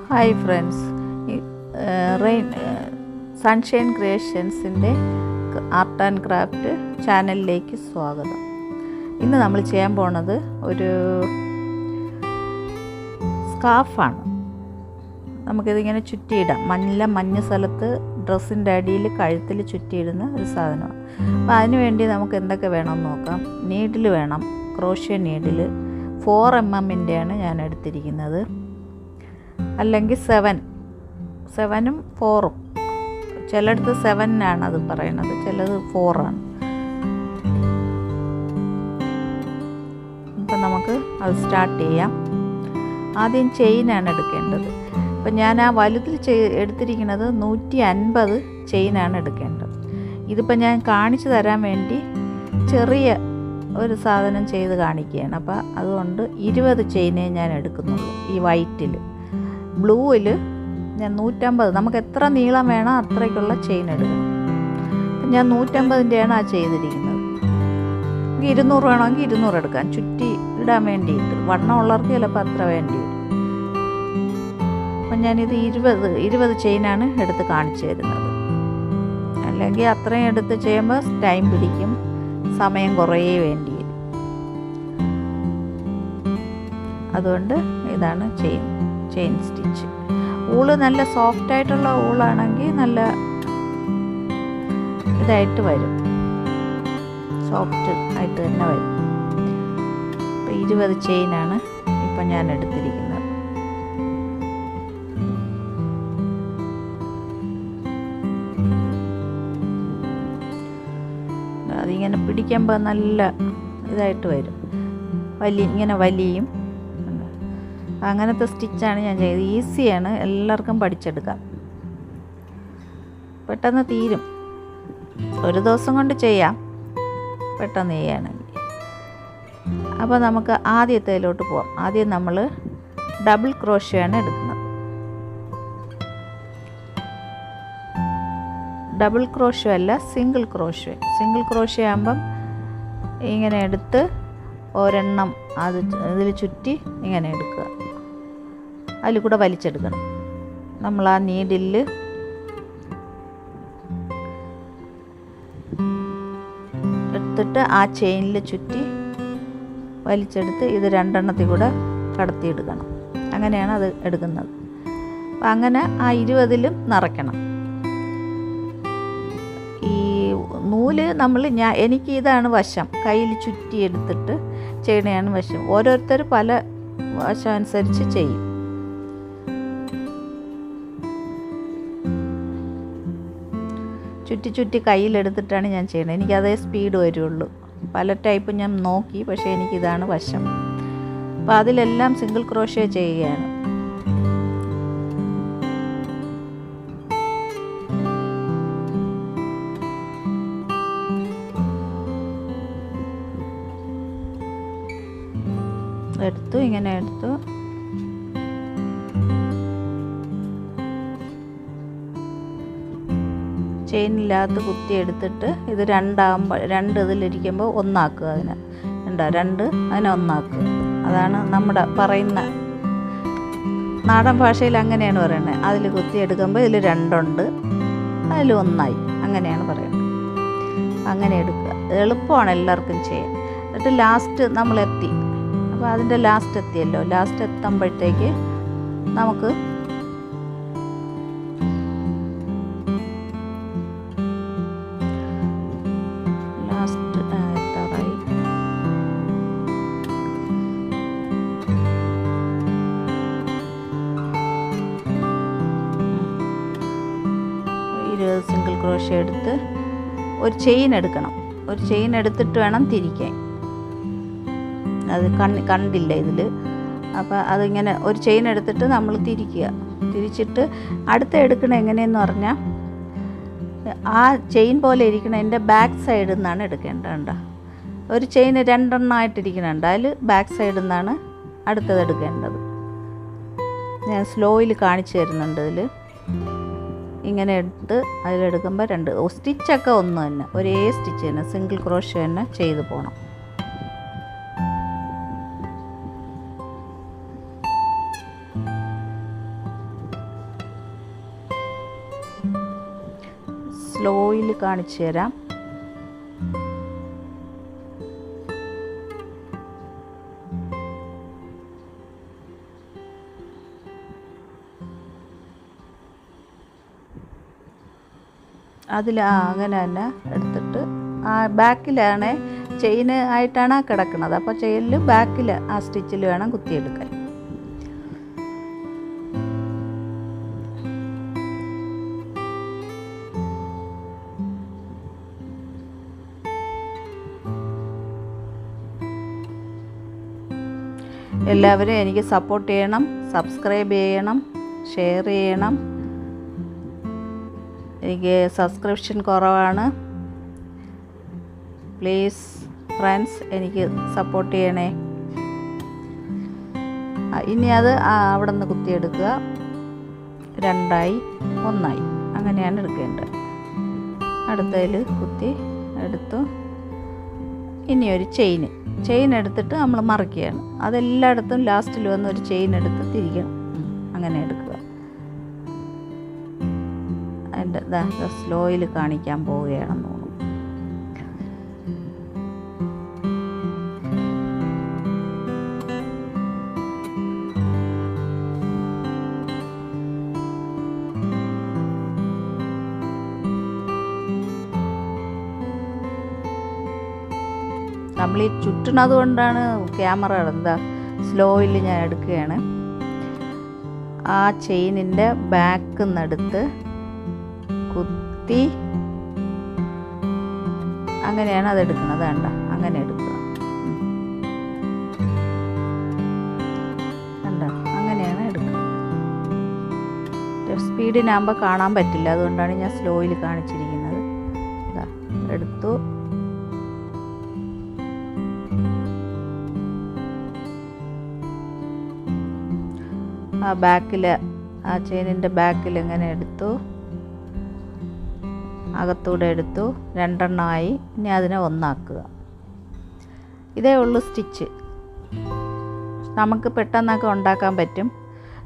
Hi friends, sunshine ക്രിയേഷൻസിൻ്റെ art and craft ചാനലിലേക്ക് സ്വാഗതം. ഇന്ന് നമ്മൾ ചെയ്യാൻ പോണത് ഒരു സ്കാർഫാണ്. നമുക്കിതിങ്ങനെ ചുറ്റിയിടാം. മഞ്ഞ സ്ഥലത്ത് ഡ്രസ്സിൻ്റെ അടിയിൽ കഴുത്തിൽ ചുറ്റിയിടുന്ന ഒരു സാധനമാണ്. അപ്പോൾ അതിന് വേണ്ടി നമുക്ക് എന്തൊക്കെ വേണമെന്ന് നോക്കാം. നീഡിൽ വേണം, ക്രോഷ്യ നീഡിൽ 4 mmൻ്റെയാണ് ഞാൻ എടുത്തിരിക്കുന്നത്, അല്ലെങ്കിൽ 7ഉം 4ഉം. ചിലയിടത്ത് 7 അത് പറയണത്, ചിലത് 4 ആണ്. ഇപ്പം നമുക്ക് അത് സ്റ്റാർട്ട് ചെയ്യാം. ആദ്യം ചെയിനാണ് എടുക്കേണ്ടത്. ഇപ്പം ഞാൻ ആ വലുതിൽ എടുത്തിരിക്കുന്നത് 150 ചെയിനാണ് എടുക്കേണ്ടത്. ഇതിപ്പോൾ ഞാൻ കാണിച്ചു തരാൻ വേണ്ടി ചെറിയ ഒരു സാധനം ചെയ്ത് കാണിക്കുകയാണ്. അപ്പോൾ അതുകൊണ്ട് 20 ചെയിനേ ഞാൻ എടുക്കുന്നുള്ളൂ. ഈ വൈറ്റിൽ, ബ്ലൂവിൽ ഞാൻ 150, നമുക്ക് എത്ര നീളം വേണം അത്രയ്ക്കുള്ള ചെയിൻ എടുക്കണം. അപ്പം ഞാൻ 150ൻ്റെയാണ് ആ ചെയ്തിരിക്കുന്നത്. 200 വേണമെങ്കിൽ 200 എടുക്കാം, ചുറ്റി ഇടാൻ വേണ്ടിയിട്ട്. വണ്ണമുള്ളവർക്ക് ചിലപ്പോൾ അത്ര വേണ്ടി വരും. അപ്പം ഞാനിത് 20 ചെയിനാണ് എടുത്ത് കാണിച്ചു തരുന്നത്. അല്ലെങ്കിൽ അത്രയും എടുത്ത് ചെയ്യുമ്പോൾ ടൈം പിടിക്കും, സമയം കുറേ വേണ്ടി വരും. അതുകൊണ്ട് ഇതാണ് ചെയിൻ സ്റ്റിച്ച്. ഊള് നല്ല സോഫ്റ്റായിട്ടുള്ള ഊളാണെങ്കിൽ നല്ല ഇതായിട്ട് വരും, സോഫ്റ്റ് ആയിട്ട് തന്നെ വരും. അപ്പോൾ 20 ചെയിനാണ് ഇപ്പം ഞാൻ എടുത്തിരിക്കുന്നത്. അതിങ്ങനെ പിടിക്കുമ്പോൾ നല്ല ഇതായിട്ട് വരും, ഇങ്ങനെ വലിയും. അങ്ങനത്തെ സ്റ്റിച്ചാണ് ഞാൻ ചെയ്തത്. ഈസിയാണ്, എല്ലാവർക്കും പഠിച്ചെടുക്കാം, പെട്ടെന്ന് തീരും. ഒരു ദിവസം കൊണ്ട് ചെയ്യാം, പെട്ടെന്ന് ചെയ്യുകയാണെങ്കിൽ. അപ്പോൾ നമുക്ക് ആദ്യത്തേലോട്ട് പോവാം. ആദ്യം നമ്മൾ ഡബിൾ ക്രോഷ്യാണ് എടുക്കുന്നത്. ഡബിൾ ക്രോഷ്യ അല്ല, സിംഗിൾ ക്രോഷ്യ. സിംഗിൾ ക്രോഷ്യ ആകുമ്പം ഇങ്ങനെ എടുത്ത് ഒരെണ്ണം ഇതിൽ ചുറ്റി ഇങ്ങനെ എടുക്കുക, അതിൽ കൂടെ വലിച്ചെടുക്കണം. നമ്മൾ ആ നീഡിൽ എടുത്തിട്ട് ആ ചെയിനിൽ ചുറ്റി വലിച്ചെടുത്ത് ഇത് 2 കൂടെ കടത്തിയെടുക്കണം. അങ്ങനെയാണ് അത് എടുക്കുന്നത്. അപ്പം അങ്ങനെ ആ 20ലും നിറയ്ക്കണം. ഈ നൂല് എനിക്ക് ഇതാണ് വശം, കയ്യിൽ ചുറ്റി എടുത്തിട്ട് ചെയ്യണതാണ് വശം. ഓരോരുത്തർ പല വശം അനുസരിച്ച് ചെയ്യും. ചുറ്റി കയ്യിലെടുത്തിട്ടാണ് ഞാൻ ചെയ്യുന്നത്. എനിക്കതേ സ്പീഡ് വരുള്ളൂ. പല ടൈപ്പ് ഞാൻ നോക്കി, പക്ഷേ എനിക്കിതാണ് വശം. അപ്പോൾ അതിലെല്ലാം സിംഗിൾ ക്രോഷ്യ ചെയ്യുകയാണ്. ഇങ്ങനെ എടുത്തു. ചെയിനില്ലാത്ത കുത്തി എടുത്തിട്ട് ഇത് 2 ഇതിലിരിക്കുമ്പോൾ ഒന്നാക്കുക. അതിനെ ഒന്നാക്കുക. അതാണ് നമ്മുടെ പറയുന്ന നാടൻ ഭാഷയിൽ അങ്ങനെയാണ് പറയുന്നത്. അതിൽ കുത്തി എടുക്കുമ്പോൾ ഇതിൽ 2 ഉണ്ട്, അതിൽ 1 അങ്ങനെയാണ് പറയുന്നത്. അങ്ങനെ എടുക്കുക. എളുപ്പമാണ് എല്ലാവർക്കും ചെയ്യാൻ. എന്നിട്ട് ലാസ്റ്റ് നമ്മളെത്തി. അപ്പോൾ അതിൻ്റെ ലാസ്റ്റ് എത്തിയല്ലോ. ലാസ്റ്റ് എത്തുമ്പോഴത്തേക്ക് നമുക്ക് എത്താറായി. സിംഗിൾ ക്രോഷ്യ എടുത്ത് ഒരു ചെയിൻ എടുക്കണം. ഒരു ചെയിൻ എടുത്തിട്ട് വേണം തിരിക്കാൻ. അത് കണ്ടില്ല ഇതിൽ. അപ്പോൾ അതിങ്ങനെ ഒരു ചെയിൻ എടുത്തിട്ട് നമ്മൾ തിരിക്കുക. തിരിച്ചിട്ട് അടുത്ത എടുക്കണ എങ്ങനെയെന്ന് പറഞ്ഞാൽ ആ ചെയിൻ പോലെ ഇരിക്കണതിൻ്റെ ബാക്ക് സൈഡിൽ നിന്നാണ് എടുക്കേണ്ടത്. ഒരു ചെയിൻ 2 എണ്ണമായിട്ടിരിക്കണുണ്ട്, അതിൽ ബാക്ക് സൈഡിൽ നിന്നാണ് അടുത്തത് എടുക്കേണ്ടത്. ഞാൻ സ്ലോയിൽ കാണിച്ചു തരുന്നുണ്ട്. ഇതിൽ ഇങ്ങനെ എടുത്ത് അതിലെടുക്കുമ്പോൾ 2 സ്റ്റിച്ചൊക്കെ ഒന്ന് തന്നെ, ഒരേ സ്റ്റിച്ച് തന്നെ, സിംഗിൾ ക്രോഷ്യ തന്നെ ചെയ്ത് പോകണം. സ്ലോയിൽ കാണിച്ചു തരാം. അതിൽ അങ്ങനെ തന്നെ എടുത്തിട്ട് ബാക്കിലാണ് ചെയിൻ ആയിട്ടാണ് കിടക്കുന്നത്. അപ്പോൾ ചെയിനിൽ ബാക്കിൽ ആ സ്റ്റിച്ചിൽ വേണം കുത്തിയെടുക്കാൻ. എല്ലാവരും എനിക്ക് സപ്പോർട്ട് ചെയ്യണം, സബ്സ്ക്രൈബ് ചെയ്യണം, ഷെയർ ചെയ്യണം. എനിക്ക് സബ്സ്ക്രിപ്ഷൻ കുറവാണ്. പ്ലീസ് ഫ്രണ്ട്സ് എനിക്ക് സപ്പോർട്ട് ചെയ്യണേ. ഇനി അത് അവിടെ നിന്ന് കുത്തിയെടുക്കുക. 2ആയി 1ആയി അങ്ങനെയാണ് എടുക്കേണ്ടത്. അടുത്തതിൽ കുത്തി എടുത്തു. ഇനി ഒരു ചെയിൻ എടുത്തിട്ട് നമ്മൾ മറിക്കുകയാണ്. അതെല്ലായിടത്തും ലാസ്റ്റിൽ വന്ന് ഒരു ചെയിൻ എടുത്ത് തിരിക്കണം. അങ്ങനെ എടുക്കുക. അതിൻ്റെ സ്ലോയിൽ കാണിക്കാൻ പോവുകയാണെന്ന് തോന്നുന്നു. നമ്മൾ ഈ ചുറ്റണത് കൊണ്ടാണ് ക്യാമറ സ്ലോയിൽ ഞാൻ എടുക്കുകയാണ്. ആ ചെയിനിൻ്റെ ബാക്കിൽ നിന്നെടുത്ത് കുത്തി അങ്ങനെയാണ് അതെടുക്കുന്നത്. വേണ്ട, അങ്ങനെ എടുക്കുക. വേണ്ട, അങ്ങനെയാണ് എടുക്കുക. സ്പീഡിനാകുമ്പോൾ കാണാൻ പറ്റില്ല, അതുകൊണ്ടാണ് ഞാൻ സ്ലോയിൽ കാണിച്ചിരിക്കുന്നത്. എടുത്തു. ആ ബാക്കിൽ ആ ചെയിനിൻ്റെ ബാക്കിൽ ഇങ്ങനെ എടുത്തു, അകത്തൂടെ എടുത്തു. 2എണ്ണമായി. ഇനി അതിനെ 1ആക്കുക. ഇതേ ഉള്ളൂ സ്റ്റിച്ച്. നമുക്ക് പെട്ടെന്നൊക്കെ ഉണ്ടാക്കാൻ പറ്റും.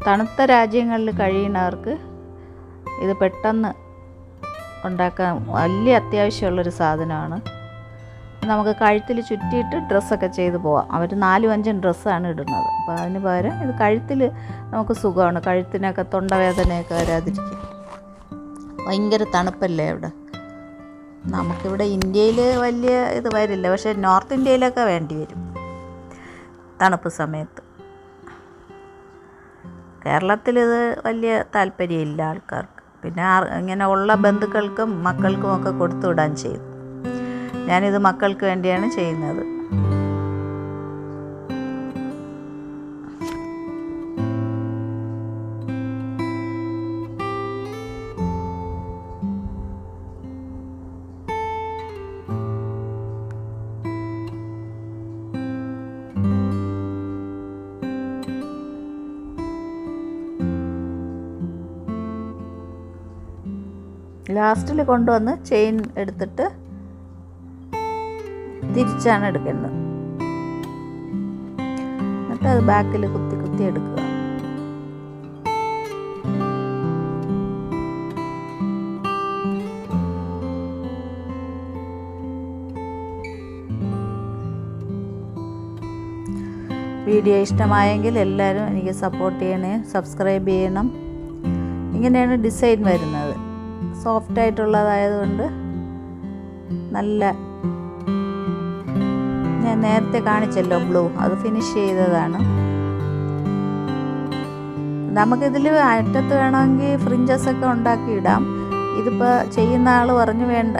തണുത്ത രാജ്യങ്ങളിൽ കഴിയുന്നവർക്ക് ഇത് പെട്ടെന്ന് ഉണ്ടാക്കാൻ വലിയ അത്യാവശ്യമുള്ളൊരു സാധനമാണ്. നമുക്ക് കഴുത്തിൽ ചുറ്റിയിട്ട് ഡ്രസ്സൊക്കെ ചെയ്ത് പോവാം. അവർ 4-5 ഡ്രസ്സാണ് ഇടുന്നത്. അപ്പോൾ അതിന് പകരം ഇത് കഴുത്തിൽ നമുക്ക് സുഖമാണ്. കഴുത്തിനൊക്കെ തൊണ്ടവേദനയൊക്കെ വരാതിരിക്കും. ഭയങ്കര തണുപ്പല്ലേ ഇവിടെ. നമുക്കിവിടെ ഇന്ത്യയിൽ വലിയ ഇത് വരില്ല, പക്ഷേ നോർത്ത് ഇന്ത്യയിലൊക്കെ വേണ്ടി വരും തണുപ്പ് സമയത്ത്. കേരളത്തിലിത് വലിയ താല്പര്യമില്ല ആൾക്കാർക്ക്. പിന്നെ ഇങ്ങനെ ഉള്ള ബന്ധുക്കൾക്കും മക്കൾക്കും ഒക്കെ കൊടുത്തു വിടാൻ ചെയ്തു. ഞാനിത് മക്കൾക്ക് വേണ്ടിയാണ് ചെയ്യുന്നത്. ലാസ്റ്റിൽ കൊണ്ടുവന്ന് ചെയിൻ എടുത്തിട്ട് തിരിച്ചാണ് എടുക്കേണ്ടത്. എന്നിട്ട് അത് ബാക്കിൽ കുത്തി കുത്തി എടുക്കുക. വീഡിയോ ഇഷ്ടമായെങ്കിൽ എല്ലാവരും എനിക്ക് സപ്പോർട്ട് ചെയ്യണേ, സബ്സ്ക്രൈബ് ചെയ്യണം. ഇങ്ങനെയാണ് ഡിസൈൻ വരുന്നത്. സോഫ്റ്റായിട്ടുള്ളതായതുകൊണ്ട് നല്ല, ഞാൻ നേരത്തെ കാണിച്ചല്ലോ ബ്ലൂ, അത് ഫിനിഷ് ചെയ്തതാണ്. നമുക്കിതിൽ അറ്റത്ത് വേണമെങ്കിൽ ഫ്രിഞ്ചസൊക്കെ ഉണ്ടാക്കിയിടാം. ഇതിപ്പോൾ ചെയ്യുന്ന ആൾ പറഞ്ഞു വേണ്ട,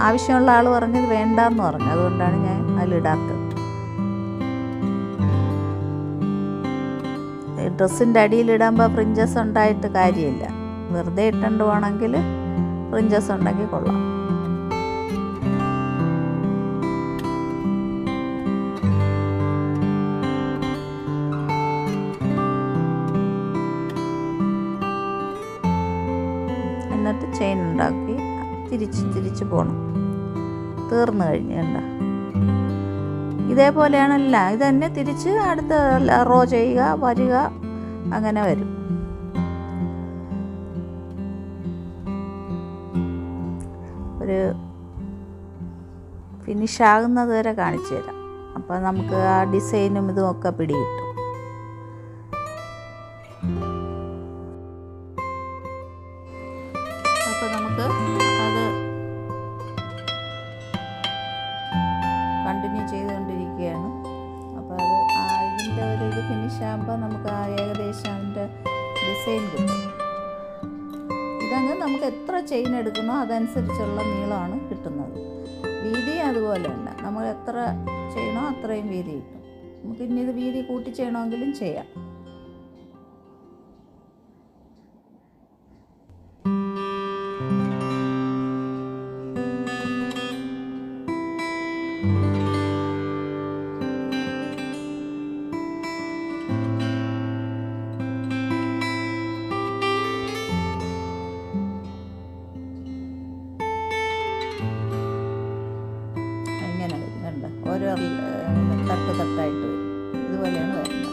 ആവശ്യമുള്ള ആൾ പറഞ്ഞത് വേണ്ടെന്ന് പറഞ്ഞു. അതുകൊണ്ടാണ് ഞാൻ അതിലിടാത്തത്. ഡ്രസ്സിൻ്റെ അടിയിലിടുമ്പോൾ ഫ്രിഞ്ചസ് ഉണ്ടായിട്ട് കാര്യമില്ല. വെറുതെ ഇട്ടുകൊണ്ട് പോകണമെങ്കിൽ ഫ്രിഞ്ചസ് ഉണ്ടെങ്കിൽ കൊള്ളാം. എന്നിട്ട് ചെയിൻ ഉണ്ടാക്കി തിരിച്ച് പോകണം. തീർന്നു കഴിഞ്ഞ് കണ്ട ഇതേപോലെയാണല്ല. ഇത് തന്നെ തിരിച്ച് അടുത്ത റോ ചെയ്യുക, വരിക, അങ്ങനെ വരും. ഒരു ഫിനിഷ് ആകുന്നത് വരെ കാണിച്ചു തരാം. അപ്പോൾ നമുക്ക് ആ ഡിസൈനും ഇതുമൊക്കെ പിടികിട്ടും. അപ്പോൾ നമുക്ക് അത് കണ്ടിന്യൂ ചെയ്തുകൊണ്ടിരിക്കുകയാണ്. അപ്പോൾ അത് ഇതിൻ്റെ ഒരു ഇത് ഫിനിഷ് ആകുമ്പോൾ നമുക്ക് ആ ഏകദേശം അതിൻ്റെ ഡിസൈൻ കിട്ടും. ഇതങ്ങ് നമുക്ക് എത്ര ചെയിൻ എടുക്കുന്നോ അതനുസരിച്ചുള്ള നീളമാണ് കിട്ടുന്നത്. വീതി അതുപോലെ തന്നെ നമ്മൾ എത്ര ചെയ്യണോ അത്രയും വീതി കിട്ടും. നമുക്ക് ഇനി ഇത് വീതി കൂട്ടി ചെയ്യണമെങ്കിലും ചെയ്യാം. ഓരോ തട്ട് തട്ടായിട്ട് വരും. ഇതുപോലെയാണ് വരുന്നത്.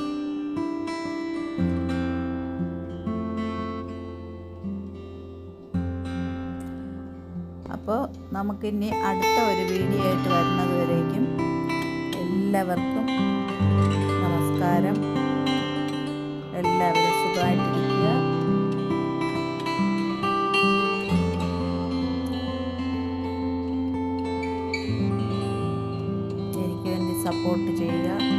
അപ്പോൾ നമുക്കിനി അടുത്ത ഒരു വീഡിയോ ആയിട്ട് വരുന്നത് വരേക്കും എല്ലാവർക്കും നമസ്കാരം. എല്ലാവരും സുഖമായിട്ടിരിക്കുക. സപ്പോർട്ട് ചെയ്യുക.